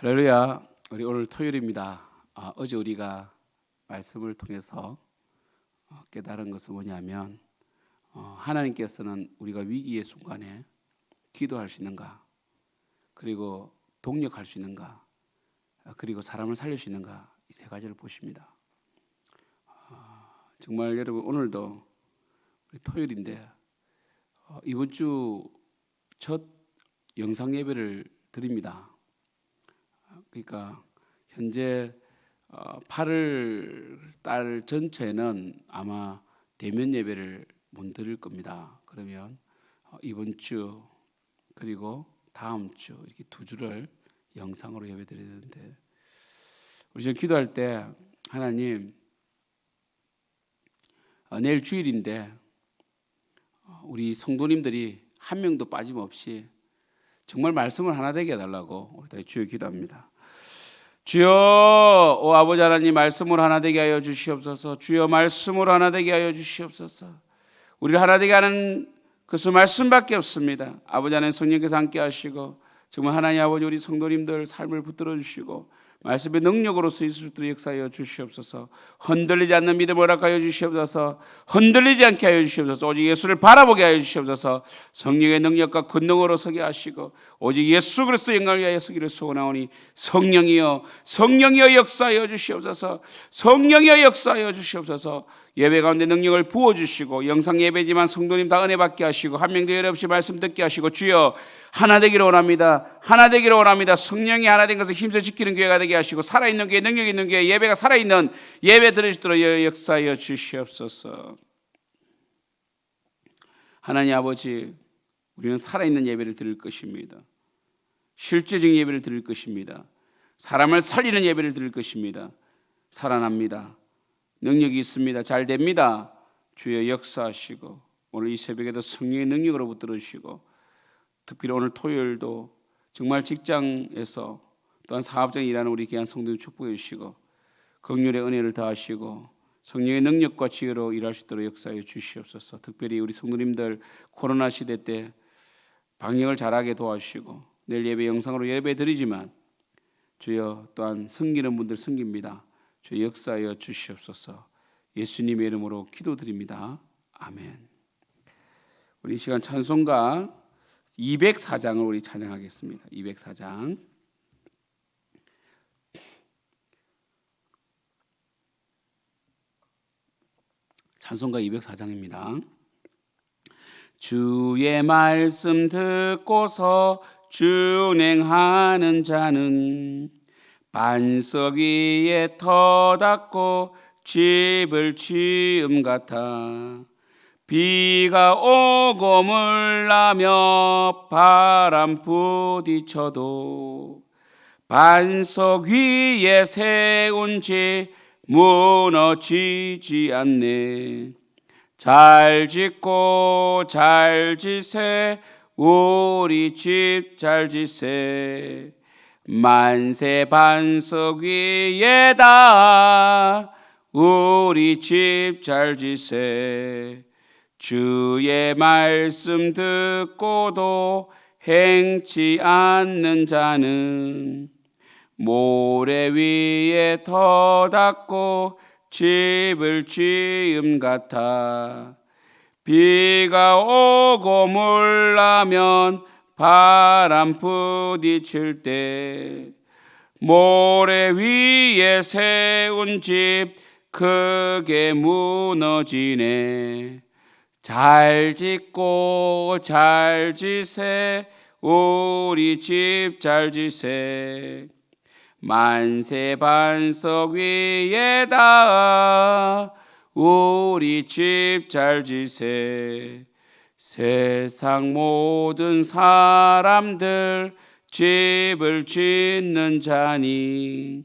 할렐루야. 우리 오늘 토요일입니다. 어제 우리가 말씀을 통해서 깨달은 것은 뭐냐면 하나님께서는 우리가 위기의 순간에 기도할 수 있는가, 그리고 동력할 수 있는가, 그리고 사람을 살릴 수 있는가, 이 세 가지를 보십니다. 정말 여러분, 오늘도 우리 토요일인데 이번 주 첫 영상 예배를 드립니다. 그러니까 현재 8월 달 전체는 아마 대면 예배를 못 드릴 겁니다. 그러면 이번 주 그리고 다음 주 이렇게 두 주를 영상으로 예배 드려야 되는데, 우리 지금 기도할 때 하나님, 내일 주일인데 우리 성도님들이 한 명도 빠짐없이 정말 말씀을 하나 되게 해달라고 우리 다 주여 기도합니다. 주여, 오 아버지 하나님, 말씀을 하나 되게 하여 주시옵소서. 주여, 말씀으로 하나 되게 하여 주시옵소서. 우리를 하나 되게 하는 그것은 말씀밖에 없습니다. 아버지 하나님, 성령께서 함께 하시고 정말 하나님 아버지, 우리 성도님들 삶을 붙들어 주시고 말씀의 능력으로서 있을 수 있도록 역사하여 주시옵소서. 흔들리지 않는 믿음을 허락하여 주시옵소서. 흔들리지 않게 하여 주시옵소서. 오직 예수를 바라보게 하여 주시옵소서. 성령의 능력과 권능으로 서게 하시고 오직 예수 그리스도 영광을 위하여 서기를 소원하오니, 성령이여, 성령이여 역사하여 주시옵소서. 성령이여 역사하여 주시옵소서. 예배 가운데 능력을 부어주시고 영상 예배지만 성도님 다 은혜 받게 하시고 한 명도 열 없이 말씀 듣게 하시고, 주여 하나 되기를 원합니다. 하나 되기를 원합니다. 성령이 하나 된 것을 힘써 지키는 교회가 되게 하시고 살아있는 교회, 능력 있는 교회, 예배가 살아있는 예배 들으시도록 역사하여 주시옵소서. 하나님 아버지, 우리는 살아있는 예배를 드릴 것입니다. 실제적인 예배를 드릴 것입니다. 사람을 살리는 예배를 드릴 것입니다. 살아납니다. 능력이 있습니다. 잘 됩니다. 주여 역사하시고 오늘 이 새벽에도 성령의 능력으로 붙들어 주시고, 특별히 오늘 토요일도 정말 직장에서 또한 사업장에 일하는 우리 귀한 성도님 축복해 주시고 긍휼의 은혜를 더하시고 성령의 능력과 지혜로 일할 수 있도록 역사해 주시옵소서. 특별히 우리 성도님들 코로나 시대 때 방역을 잘하게 도와주시고, 내일 예배 영상으로 예배 드리지만 주여 또한 섬기는 분들 섬깁니다. 주 역사하여 주시옵소서. 예수님의 이름으로 기도드립니다. 아멘. 우리 이 시간 찬송가 204장을 우리 찬양하겠습니다. 204장. 찬송가 204장입니다. 주의 말씀 듣고서 준행하는 자는 반석 위에 터닫고 집을 지음 같아. 비가 오고 물나며 바람 부딪혀도 반석 위에 세운 집 무너지지 않네. 잘 짓고 잘 지세, 우리 집 잘 지세. 만세 반석 위에다 우리 집 잘 지세. 주의 말씀 듣고도 행치 않는 자는 모래 위에 터닫고 집을 지음 같아. 비가 오고 물나면 바람 부딪힐 때 모래 위에 세운 집 크게 무너지네. 잘 짓고 잘 지세, 우리 집 잘 지세. 만세 반석 위에다 우리 집 잘 지세. 세상 모든 사람들 집을 짓는 자니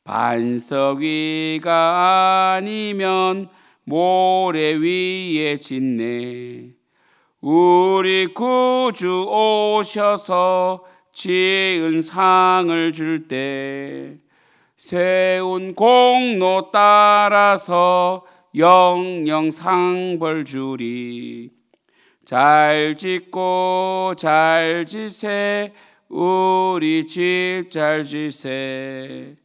반석 위가 아니면 모래 위에 짓네. 우리 구주 오셔서 지은 상을 줄 때 세운 공로 따라서 영영 상벌 주리. 잘 짓고 잘 지세, 우리 집 잘 지세.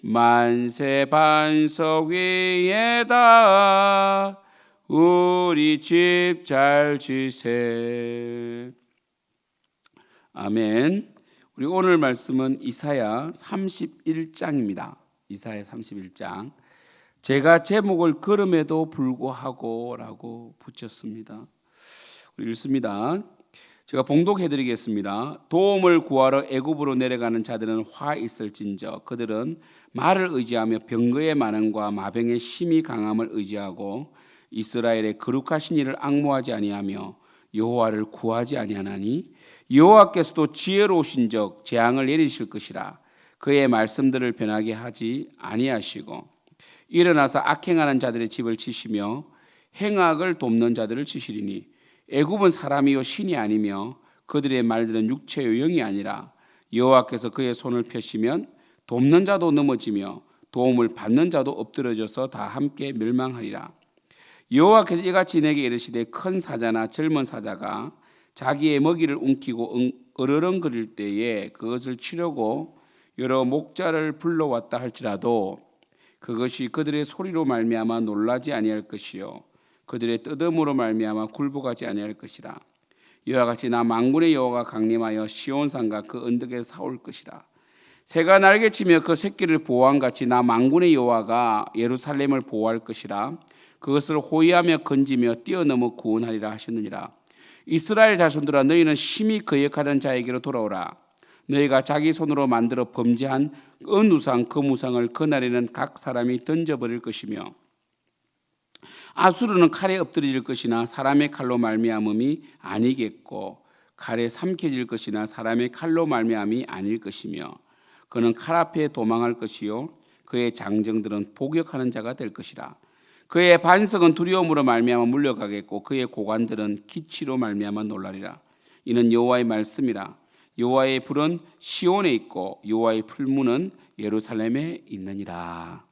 만세 반석 위에다 우리 집 잘 지세. 아멘. 우리 오늘 말씀은 이사야 31장입니다. 이사야 31장. 제가 제목을 그럼에도 불구하고 라고 붙였습니다. 우리 읽습니다. 제가 봉독해 드리겠습니다. 도움을 구하러 애굽으로 내려가는 자들은 화 있을진저 그들은 말을 의지하며 병거의 많음과 마병의 심히 강함을 의지하고 이스라엘의 거룩하신 이를 앙모하지 아니하며 여호와를 구하지 아니하나니 여호와께서도 지혜로우신 적 재앙을 내리실 것이라. 그의 말씀들을 변하게 하지 아니하시고 일어나서 악행하는 자들의 집을 치시며 행악을 돕는 자들을 치시리니 애굽은 사람이요 신이 아니며 그들의 말들은 육체요 영이 아니라 여호와께서 그의 손을 펴시면 돕는 자도 넘어지며 도움을 받는 자도 엎드러져서 다 함께 멸망하리라. 여호와께서 이같이 내게 이르시되 큰 사자나 젊은 사자가 자기의 먹이를 움키고 으르렁거릴 때에 그것을 치려고 여러 목자를 불러왔다 할지라도 그것이 그들의 소리로 말미암아 놀라지 아니할 것이요 그들의 뜯음으로 말미암아 굴복하지 아니할 것이라. 이와 같이 나 만군의 여호와가 강림하여 시온산과 그 언덕에 사올 것이라. 새가 날개치며 그 새끼를 보호한 같이 나 만군의 여호와가 예루살렘을 보호할 것이라. 그것을 호위하며 건지며 뛰어넘어 구원하리라 하셨느니라. 이스라엘 자손들아 너희는 심히 거역하던 자에게로 돌아오라. 너희가 자기 손으로 만들어 범죄한 은우상 금우상을 그날에는 각 사람이 던져버릴 것이며 아수르는 칼에 엎드려질 것이나 사람의 칼로 말미암음이 아니겠고 칼에 삼켜질 것이나 사람의 칼로 말미암이 아닐 것이며 그는 칼 앞에 도망할 것이요 그의 장정들은 복역하는 자가 될 것이라. 그의 반석은 두려움으로 말미암아 물려가겠고 그의 고관들은 기치로 말미암아 놀라리라. 이는 여호와의 말씀이라. 여호와의 불은 시온에 있고 여호와의 풀무는 예루살렘에 있느니라.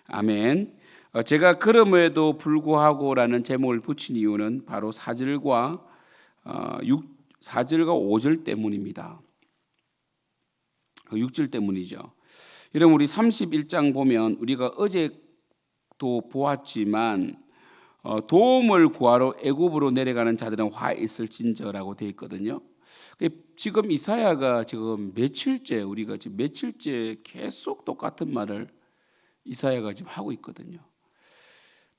아멘. 제가 그럼에도 불구하고라는 제목을 붙인 이유는 바로 4절과 5절 때문입니다. 6절 때문이죠. 여러분 우리 31장 보면 우리가 어제도 보았지만 도움을 구하러 애굽으로 내려가는 자들은 화 있을진저라고 되어 있거든요. 지금 이사야가 지금 며칠째 우리가 지금 며칠째 계속 똑같은 말을 이사야가 지금 하고 있거든요.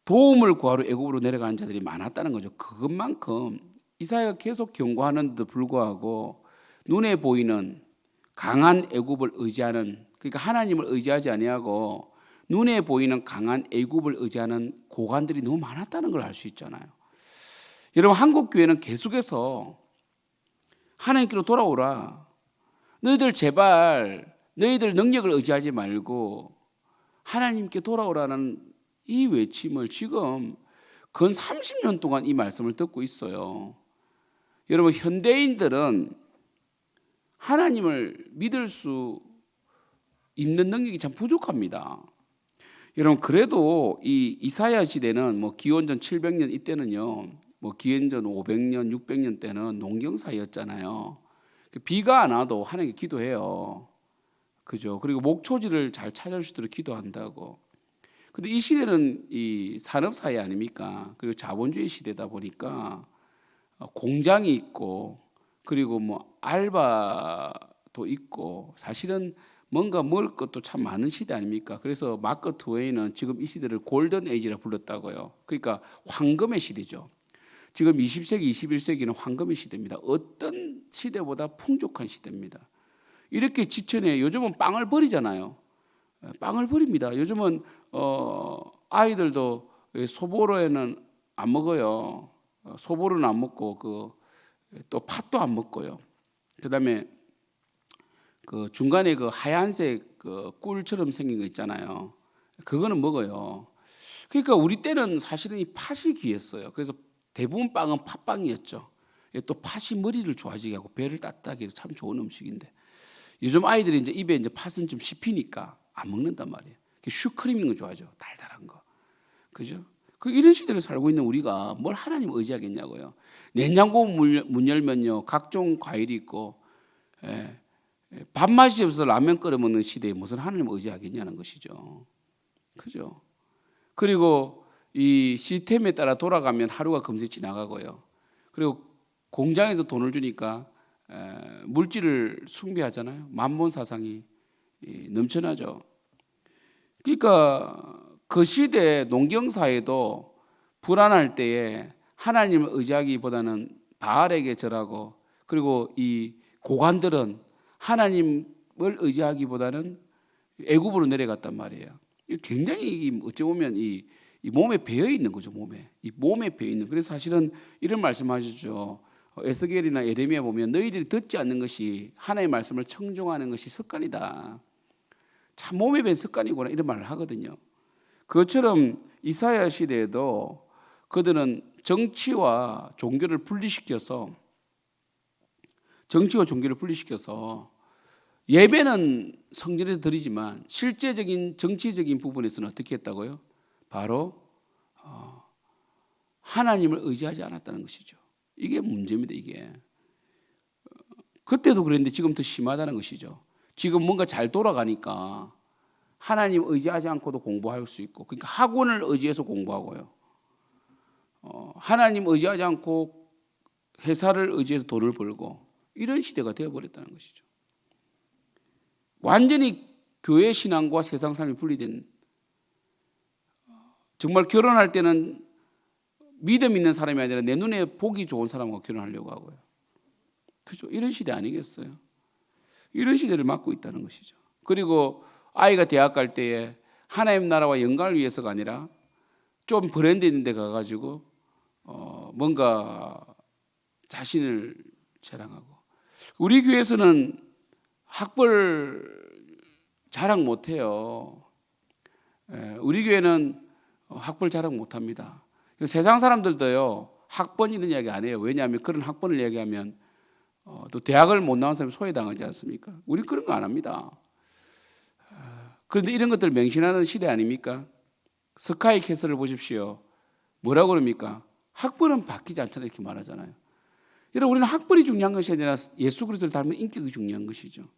도움을 구하러 애굽으로 내려가는 자들이 많았다는 거죠. 그것만큼 이사야가 계속 경고하는데도 불구하고 눈에 보이는 강한 애굽을 의지하는, 그러니까 하나님을 의지하지 아니하고 눈에 보이는 강한 애굽을 의지하는 고관들이 너무 많았다는 걸 알 수 있잖아요. 여러분 한국 교회는 계속해서 하나님께로 돌아오라. 너희들 제발 너희들 능력을 의지하지 말고 하나님께 돌아오라는 이 외침을 지금 근 30년 동안 이 말씀을 듣고 있어요. 여러분 현대인들은 하나님을 믿을 수 있는 능력이 참 부족합니다. 여러분 그래도 이 이사야 시대는 뭐 기원전 700년 이때는요, 뭐 기원전 500년, 600년 때는 농경사였잖아요. 비가 안 와도 하나님께 기도해요. 그죠? 그리고 목초지를 잘 찾을 수 있도록 기도한다고. 근데 이 시대는 이 산업 사회 아닙니까? 그리고 자본주의 시대다 보니까 공장이 있고 그리고 뭐 알바도 있고 사실은 뭔가 먹을 것도 참 많은 시대 아닙니까? 그래서 마크 트웨이는 지금 이 시대를 골든 에이지라 불렀다고요. 그러니까 황금의 시대죠. 지금 20세기, 21세기는 황금의 시대입니다. 어떤 시대보다 풍족한 시대입니다. 이렇게 지천에 요즘은 빵을 버리잖아요. 빵을 버립니다. 요즘은 아이들도 소보로에는 안 먹어요. 소보로는 안 먹고 또 팥도 안 먹고요. 그다음에 그 중간에 그 하얀색 그 꿀처럼 생긴 거 있잖아요. 그거는 먹어요. 그러니까 우리 때는 사실은 이 팥이 귀했어요. 그래서 대부분 빵은 팥빵이었죠. 또 팥이 머리를 좋아지게 하고 배를 따뜻하게 해서 참 좋은 음식인데 요즘 아이들이 이제 입에 이제 팥은 좀 씹히니까 안 먹는단 말이에요. 슈크림 있는 거 좋아하죠. 달달한 거. 그죠? 이런 시대를 살고 있는 우리가 뭘 하나님 의지하겠냐고요. 냉장고 문 열면요. 각종 과일이 있고 밥맛이 없어서 라면 끓여 먹는 시대에 무슨 하나님을 의지하겠냐는 것이죠. 그죠? 그리고 이 시스템에 따라 돌아가면 하루가 금세 지나가고요. 그리고 공장에서 돈을 주니까 물질을 숭배하잖아요. 만몬 사상이 넘쳐나죠. 그러니까 그 시대 농경사회도 불안할 때에 하나님을 의지하기보다는 바알에게 절하고, 그리고 이 고관들은 하나님을 의지하기보다는 애굽으로 내려갔단 말이에요. 굉장히 어찌 보면 이 몸에 배어 있는 거죠. 몸에 배어 있는. 그래서 사실은 이런 말씀하셨죠. 에스겔이나 예레미야 보면 너희들이 듣지 않는 것이 하나님의 말씀을 청종하는 것이 습관이다. 참 몸에 배인 습관이구나, 이런 말을 하거든요. 그것처럼 이사야 시대에도 그들은 정치와 종교를 분리시켜서 예배는 성전에서 드리지만 실제적인 정치적인 부분에서는 어떻게 했다고요? 바로 하나님을 의지하지 않았다는 것이죠. 이게 문제입니다. 이게 그때도 그랬는데 지금 더 심하다는 것이죠. 지금 뭔가 잘 돌아가니까 하나님 의지하지 않고도 공부할 수 있고, 그러니까 학원을 의지해서 공부하고요. 하나님 의지하지 않고 회사를 의지해서 돈을 벌고, 이런 시대가 되어버렸다는 것이죠. 완전히 교회 신앙과 세상 삶이 분리된, 정말 결혼할 때는 믿음 있는 사람이 아니라 내 눈에 보기 좋은 사람과 결혼하려고 하고요. 그죠? 이런 시대 아니겠어요? 이런 시대를 맞고 있다는 것이죠. 그리고 아이가 대학 갈 때에 하나님 나라와 영광을 위해서가 아니라 좀 브랜드 있는 데 가가지고 뭔가 자신을 자랑하고. 우리 교회에서는 학벌 자랑 못해요. 우리 교회는 학벌 자랑 못합니다. 세상 사람들도요, 학번 이런 이야기 안 해요. 왜냐하면 그런 학번을 얘기하면 또 대학을 못 나온 사람이 소외당하지 않습니까? 우리 그런 거 안 합니다. 그런데 이런 것들 맹신하는 시대 아닙니까? 스카이 캐슬을 보십시오. 뭐라고 그럽니까? 학벌은 바뀌지 않잖아요, 이렇게 말하잖아요. 여러분, 우리는 학벌이 중요한 것이 아니라 예수 그리스도를 닮은 인격이 중요한 것이죠.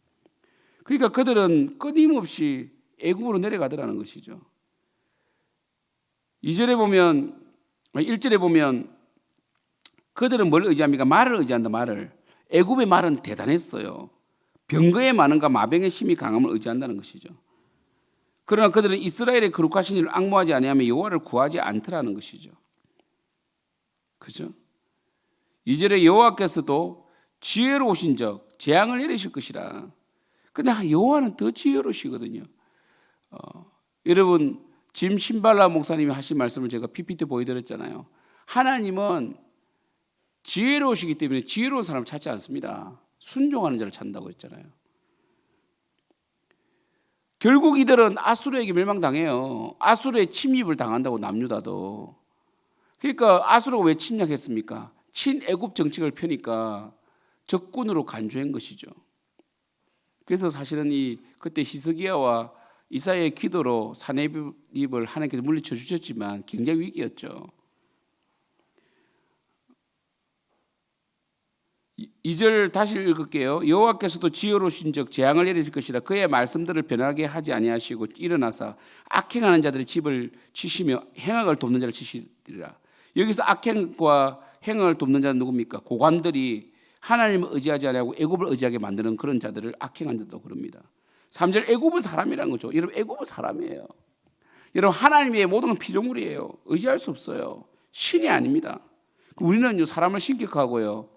그러니까 그들은 끊임없이 애굽으로 내려가더라는 것이죠. 2절에 보면, 1절에 보면 그들은 뭘 의지합니까? 말을 의지한다, 말을. 애굽의 말은 대단했어요. 병거의 많음과 마병의 힘이 강함을 의지한다는 것이죠. 그러나 그들은 이스라엘의 거룩하신 이를 앙모하지 아니하며 여호와를 구하지 않더라는 것이죠. 그죠? 2절에 여호와께서도 지혜로우신 적 재앙을 내리실 것이라. 근데 여호와는 더 지혜로우시거든요. 여러분, 짐 신발라 목사님이 하신 말씀을 제가 PPT 보여드렸잖아요. 하나님은 지혜로우시기 때문에 지혜로운 사람을 찾지 않습니다. 순종하는 자를 찾는다고 했잖아요. 결국 이들은 아수르에게 멸망당해요. 아수르의 침입을 당한다고, 남유다도. 그러니까 아수르가 왜 침략했습니까? 친애굽 정책을 펴니까 적군으로 간주한 것이죠. 그래서 사실은 그때 히스기야와 이사야의 기도로 사내립을 하나님께서 물리쳐 주셨지만 굉장히 위기였죠. 2절 다시 읽을게요. 여호와께서도 지혜로우신 적 재앙을 내리실 것이라. 그의 말씀들을 변하게 하지 아니하시고 일어나사 악행하는 자들의 집을 치시며 행악을 돕는 자를 치시리라. 여기서 악행과 행악을 돕는 자는 누굽니까? 고관들이 하나님을 의지하지 않고 애굽을 의지하게 만드는 그런 자들을 악행한 자도 그럽니다. 3절, 애굽은 사람이라는 거죠. 여러분, 애굽은 사람이에요. 여러분, 하나님의 모든 건 피조물이에요. 의지할 수 없어요. 신이 아닙니다. 우리는 사람을 신격하고요.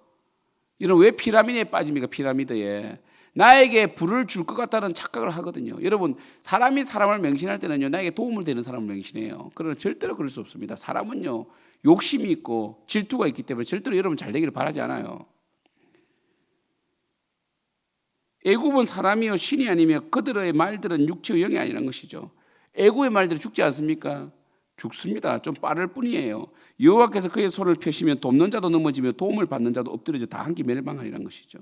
여러분, 왜 피라미드에 빠집니까? 피라미드에 나에게 불을 줄 것 같다는 착각을 하거든요. 여러분, 사람이 사람을 맹신할 때는요, 나에게 도움을 되는 사람을 맹신해요. 그러나 절대로 그럴 수 없습니다. 사람은요, 욕심이 있고 질투가 있기 때문에 절대로 여러분 잘 되기를 바라지 않아요. 애굽은 사람이요 신이 아니며 그들의 말들은 육체의 영이 아니라는 것이죠. 애굽의 말들이 죽지 않습니까? 죽습니다. 좀 빠를 뿐이에요. 여호와께서 그의 손을 펴시면 돕는 자도 넘어지며 도움을 받는 자도 엎드려져 다 함께 멸망하리라는 것이죠.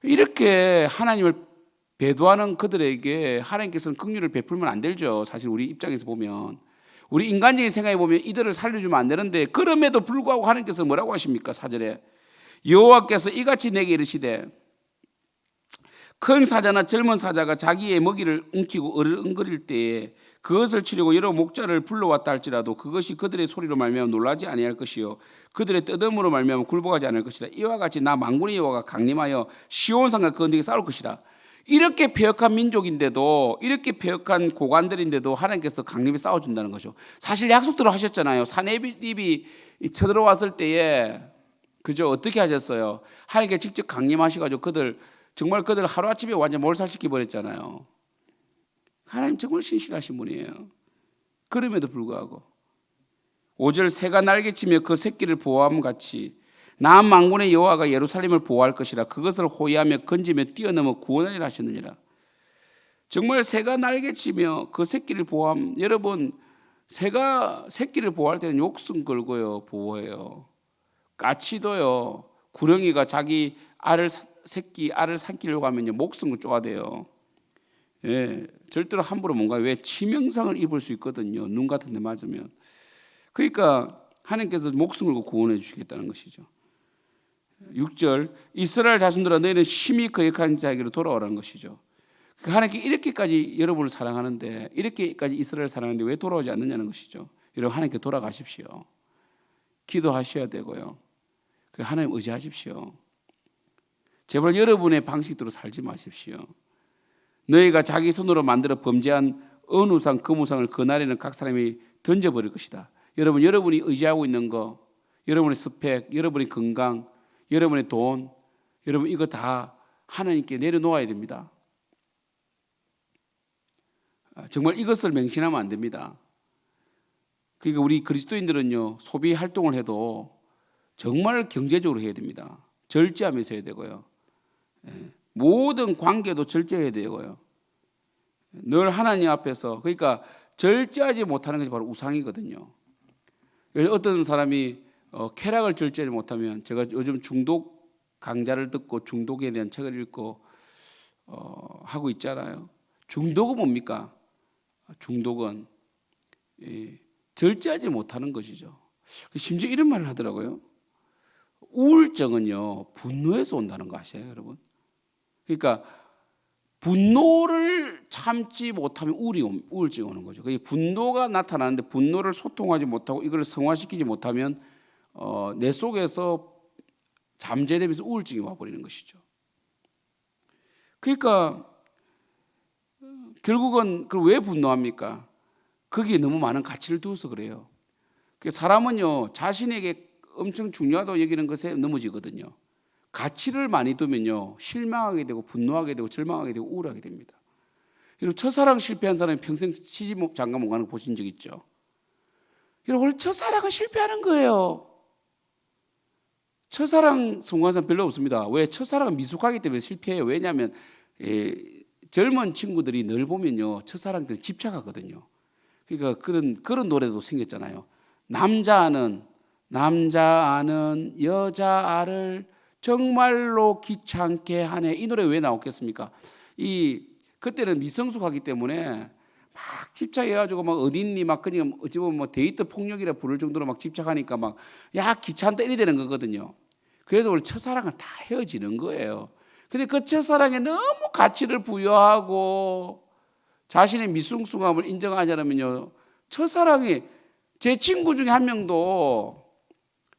이렇게 하나님을 배도하는 그들에게 하나님께서는 긍휼을 베풀면 안 되죠. 사실 우리 입장에서 보면, 우리 인간적인 생각에 보면 이들을 살려주면 안 되는데, 그럼에도 불구하고 하나님께서 뭐라고 하십니까? 4절에 여호와께서 이같이 내게 이르시되 큰 사자나 젊은 사자가 자기의 먹이를 움키고 어른거릴 때에 그것을 치려고 여러 목자를 불러왔다 할지라도 그것이 그들의 소리로 말미암아 놀라지 아니할 것이요 그들의 떠듬으로 말미암아 굴복하지 않을 것이라. 이와 같이 나 만군의 여호와가 강림하여 시온산과 그 언덕에 싸울 것이라. 이렇게 패역한 민족인데도, 이렇게 패역한 고관들인데도 하나님께서 강림에 싸워준다는 거죠. 사실 약속대로 하셨잖아요. 사내립이 쳐들어왔을 때에 그죠? 어떻게 하셨어요? 하나님께 직접 강림하셔가지고 정말 그들 하루아침에 완전 몰살시켜 버렸잖아요. 하나님 정말 신실하신 분이에요. 그럼에도 불구하고 5절 새가 날개치며 그 새끼를 보호함 같이 나 만군의 여호와가 예루살렘을 보호할 것이라. 그것을 호위하며 건지며 뛰어넘어 구원하리라 하셨느니라. 정말 새가 날개치며 그 새끼를 보호함. 여러분, 새가 새끼를 보호할 때는 목숨 걸고요 보호해요. 까치도요, 구렁이가 자기 새끼 알을 삼키려고 하면요 목숨을 쪼아대요. 예, 절대로 함부로 뭔가 왜 치명상을 입을 수 있거든요. 눈 같은 데 맞으면. 그러니까 하나님께서 목숨 걸고 구원해 주시겠다는 것이죠. 6절 이스라엘 자손들아 너희는 심히 거역한 자에게로 돌아오라는 것이죠. 하나님께 이렇게까지 여러분을 사랑하는데, 이렇게까지 이스라엘을 사랑하는데 왜 돌아오지 않느냐는 것이죠. 여러분, 하나님께 돌아가십시오. 기도하셔야 되고요. 하나님 의지하십시오. 제발 여러분의 방식대로 살지 마십시오. 너희가 자기 손으로 만들어 범죄한 어느 우상 금우상을 그날에는 각 사람이 던져버릴 것이다. 여러분이 의지하고 있는 거, 여러분의 스펙, 여러분의 건강, 여러분의 돈, 여러분 이거 다 하나님께 내려놓아야 됩니다. 정말 이것을 맹신하면 안 됩니다. 그러니까 우리 그리스도인들은요 소비 활동을 해도 정말 경제적으로 해야 됩니다. 절제하면서 해야 되고요. 모든 관계도 절제해야 되고요. 늘 하나님 앞에서, 그러니까 절제하지 못하는 것이 바로 우상이거든요. 어떤 사람이 쾌락을 절제하지 못하면, 제가 요즘 중독 강좌를 듣고 중독에 대한 책을 읽고 하고 있잖아요. 중독은 뭡니까? 중독은 절제하지 못하는 것이죠. 심지어 이런 말을 하더라고요. 우울증은요 분노에서 온다는 거 아세요, 여러분? 그러니까 분노를 참지 못하면 우울증이 오는 거죠. 그게 분노가 나타나는데 분노를 소통하지 못하고 이걸 성화시키지 못하면 내 속에서 잠재되면서 우울증이 와버리는 것이죠. 그러니까 결국은 왜 분노합니까? 거기에 너무 많은 가치를 두어서 그래요. 사람은요 자신에게 엄청 중요하다고 여기는 것에 넘어지거든요. 가치를 많이 두면요 실망하게 되고 분노하게 되고 절망하게 되고 우울하게 됩니다. 여러분, 첫사랑 실패한 사람이 평생 시집 장가 못 가는 거 보신 적 있죠? 여러분, 원래 첫사랑은 실패하는 거예요. 첫사랑 성공한 사람 별로 없습니다. 왜? 첫사랑은 미숙하기 때문에 실패해요. 왜냐하면 젊은 친구들이 늘 보면요 첫사랑 때 집착하거든요. 그러니까 그런 노래도 생겼잖아요. 남자 아는 여자를 정말로 귀찮게 하네. 이 노래 왜 나왔겠습니까? 그때는 미성숙하기 때문에 막 집착해가지고 막 어딨니 막 그냥 어찌 보면 뭐 데이트 폭력이라 부를 정도로 막 집착하니까 막 야 귀찮다 이래 되는 거거든요. 그래서 원래 첫사랑은 다 헤어지는 거예요. 근데 그 첫사랑에 너무 가치를 부여하고 자신의 미성숙함을 인정하지 않으면요 첫사랑이, 제 친구 중에 한 명도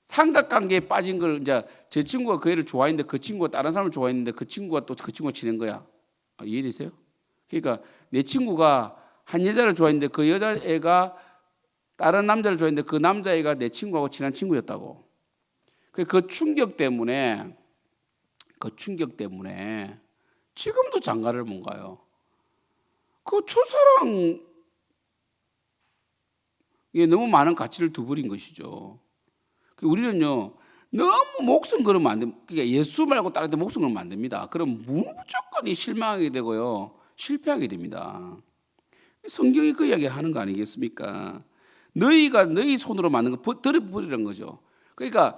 삼각관계에 빠진 걸, 이제 제 친구가 그 애를 좋아했는데 그 친구가 다른 사람을 좋아했는데 그 친구가 또 그 친구가 지낸 거야. 이해되세요? 그러니까 내 친구가 한 여자를 좋아했는데 그 여자애가 다른 남자를 좋아했는데 그 남자애가 내 친구하고 친한 친구였다고. 그 충격 때문에 지금도 장가를 못 가요. 그 첫사랑에 너무 많은 가치를 두버린 것이죠. 우리는요 너무 목숨 걸으면 안 됩니다. 그러니까 예수 말고 다른 데 목숨 걸으면 안 됩니다. 그럼 무조건 실망하게 되고요 실패하게 됩니다. 성경이 그 이야기 하는 거 아니겠습니까? 너희가 너희 손으로 만든 거 들어버리는 거죠. 그러니까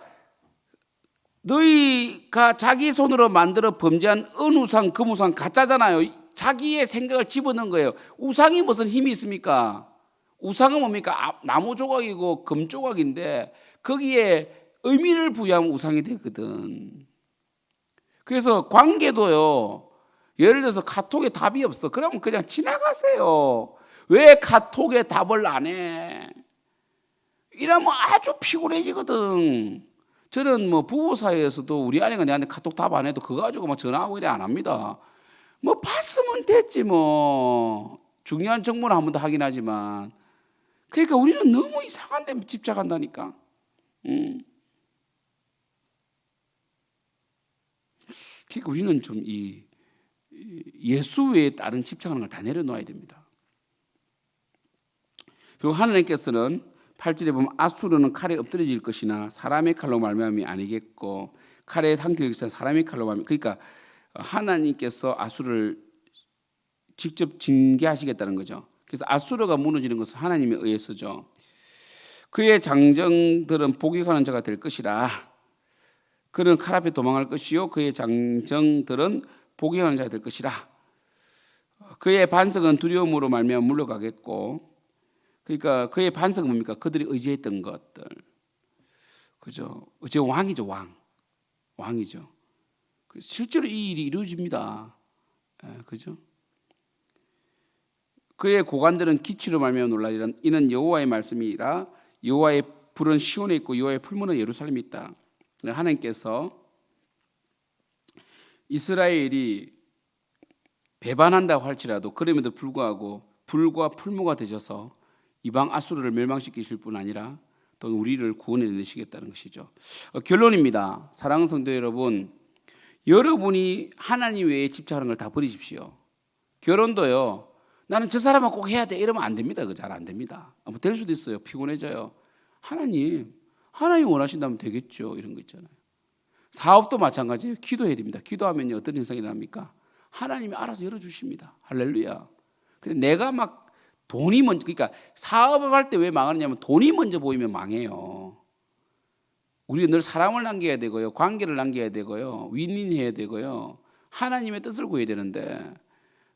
너희가 자기 손으로 만들어 범죄한 은우상 금우상 가짜잖아요. 자기의 생각을 집어넣은 거예요. 우상이 무슨 힘이 있습니까? 우상은 뭡니까? 나무 조각이고 금 조각인데 거기에 의미를 부여하면 우상이 되거든. 그래서 관계도요 예를 들어서 카톡에 답이 없어. 그러면 그냥 지나가세요. 왜 카톡에 답을 안 해? 이러면 아주 피곤해지거든. 저는 뭐 부부 사이에서도 우리 아내가 내한테 카톡 답 안 해도 그거 가지고 막 전화하고 이래 안 합니다. 뭐 봤으면 됐지 뭐. 중요한 정보는 한 번 더 확인하지만. 그러니까 우리는 너무 이상한 데 집착한다니까. 그러니까 우리는 좀 이 예수 외에 다른 집착하는 걸 다 내려놓아야 됩니다. 그리고 하나님께서는 8절에 보면 아수르는 칼에 엎드려질 것이나 사람의 칼로 말미암이 아니겠고 칼에 삼킬 것은 사람의 칼로 말미암. 그러니까 하나님께서 아수르를 직접 징계하시겠다는 거죠. 그래서 아수르가 무너지는 것은 하나님에 의해서죠. 그의 장정들은 복역하는 자가 될 것이라. 그는 칼 앞에 도망할 것이요 그의 장정들은 복역하는 자가 될 것이라. 그의 반석은 두려움으로 말미암아 물러가겠고. 그러니까 그의 반석은 뭡니까? 그들이 의지했던 것들. 그죠? 제 왕이죠, 왕이죠. 실제로 이 일이 이루어집니다. 그죠? 그의 고관들은 기치로 말미암아 놀라리라. 이는 여호와의 말씀이라. 여호와의 불은 시온에 있고 여호와의 풀무는 예루살렘에 있다. 하나님께서 이스라엘이 배반한다고 할지라도 그럼에도 불구하고 불과 풀무가 되셔서 이방 아수르를 멸망시키실 뿐 아니라 또 우리를 구원해 내시겠다는 것이죠. 결론입니다. 사랑하는 성도 여러분, 여러분이 하나님 외에 집착하는 걸 다 버리십시오. 결혼도요. 나는 저 사람만 꼭 해야 돼 이러면 안 됩니다. 그 잘 안 됩니다. 뭐 될 수도 있어요. 피곤해져요. 하나님 원하신다면 되겠죠. 이런 거 있잖아요. 사업도 마찬가지예요. 기도해야 됩니다. 기도하면요 어떤 현상이 일어납니까? 하나님이 알아서 열어주십니다. 할렐루야. 근데 내가 막 돈이 먼저, 그러니까 사업을 할 때 왜 망하느냐면 돈이 먼저 보이면 망해요. 우리가 늘 사람을 남겨야 되고요, 관계를 남겨야 되고요, 윈윈해야 되고요, 하나님의 뜻을 구해야 되는데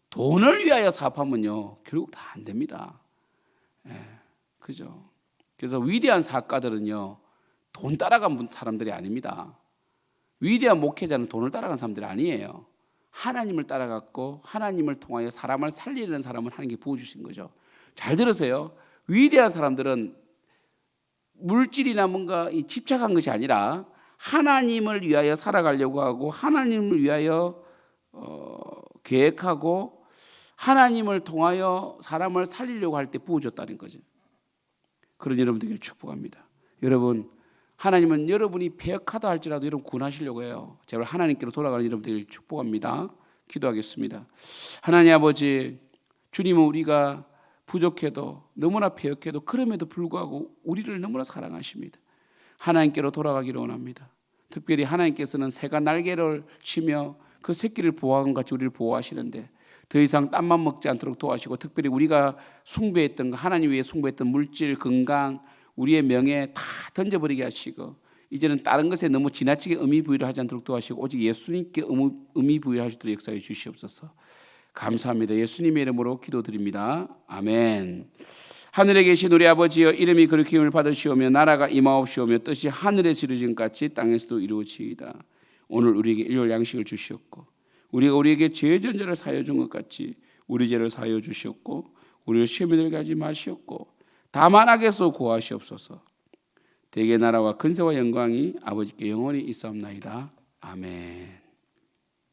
돈을 위하여 사업하면요 결국 다 안 됩니다. 그죠? 그래서 위대한 사업가들은요 돈 따라간 사람들이 아닙니다. 위대한 목회자는 돈을 따라간 사람들이 아니에요. 하나님을 따라갔고 하나님을 통하여 사람을 살리는 사람을 하나님께 부어주신 거죠. 잘 들으세요. 위대한 사람들은 물질이나 뭔가 집착한 것이 아니라 하나님을 위하여 살아가려고 하고 하나님을 위하여 계획하고 하나님을 통하여 사람을 살리려고 할 때 부어줬다는 거죠. 그런 여러분 되기를 축복합니다. 여러분, 하나님은 여러분이 패역하다 할지라도 여러분 구원하시려고 해요. 제발 하나님께로 돌아가는 여러분 되기를 축복합니다. 기도하겠습니다. 하나님 아버지, 주님은 우리가 부족해도 너무나 패역해도 그럼에도 불구하고 우리를 너무나 사랑하십니다. 하나님께로 돌아가기를 원합니다. 특별히 하나님께서는 새가 날개를 치며 그 새끼를 보호하는 같이 우리를 보호하시는데 더 이상 땀만 먹지 않도록 도와주시고 특별히 우리가 숭배했던 거, 하나님 위해 숭배했던 물질, 건강, 우리의 명예 다 던져버리게 하시고 이제는 다른 것에 너무 지나치게 의미 부여를 하지 않도록 도와주시고 오직 예수님께 의미 부여하시도록 역사해 주시옵소서. 감사합니다. 예수님의 이름으로 기도드립니다. 아멘. 하늘에 계신 우리 아버지여, 이름이 거룩히 여김을 받으시오며 나라가 임하옵시오며 뜻이 하늘에서 이루어진 같이 땅에서도 이루어지이다. 오늘 우리에게 일요일 양식을 주시옵고 우리가 우리에게 죄 전제를 사하여 준 것 같이 우리 죄를 사하여 주시옵고 우리를 시험에 들게 하지 마시옵고 다만 악에서 구하시옵소서. 대개 나라와 근세와 영광이 아버지께 영원히 있사옵나이다. 아멘.